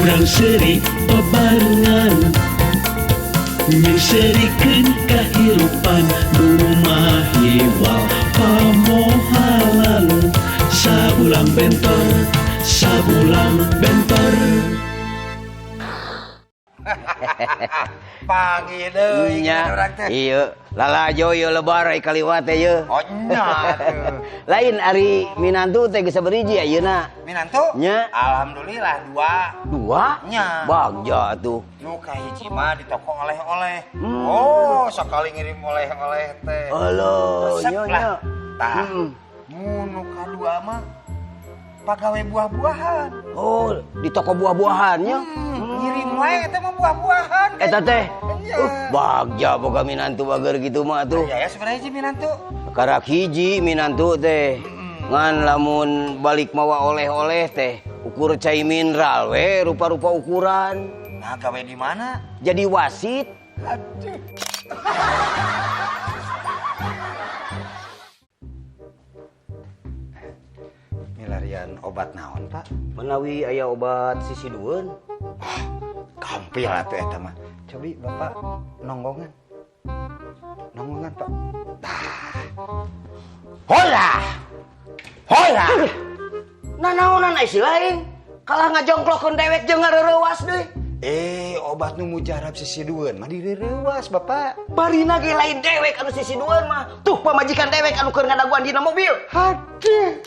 urang seri bebarengan nyerikeun kahirupan rumah hiwal pamohalan sabulang bentor pagi deui urang teh. Ieu lalajo ieu lebar ai kaliwat teh ieu. Oh nya tuh. Lain ari minantu teh geus saberiji ayeuna? Minantu? Nya. Alhamdulillah 2. 2? Nya. Bagja tuh. Nu kahiji mah di toko oleh-oleh. Oh, sekali ngirim oleh-oleh teh. Alah, Resep nya lah. nya. Tah. Nu kadua mah pagawe buah-buahan. Oh, di toko buah-buahannya. Ngirim wae teh mah buah-buahan. Eta teh. Iya. Bagja boga minantu bager gitu mah tuh. Ya sebenarnya sih minantu. Karak hiji minantu teh. Ngan lamun balik mawa oleh-oleh teh ukur cai mineral we rupa-rupa ukuran. Nah, gawe di mana? Jadi wasit. Aduh. Milarian obat naon, Pak? Menawi aya obat sisidueun. Gampil atuh eta mah. Cobi Bapak nonggongan. Nonggongan, Pak. Hola. Nanaonan ai si lain? Kalah ngajongklokeun dewek jeung ngareurewas deui. Obat nu mujarab sisidueun mah direurewas, Bapak. Barina ge lain dewek anu sisidueun mah. Tuh pamajikan dewek anu keur ngadaguan dina mobil. Haduh.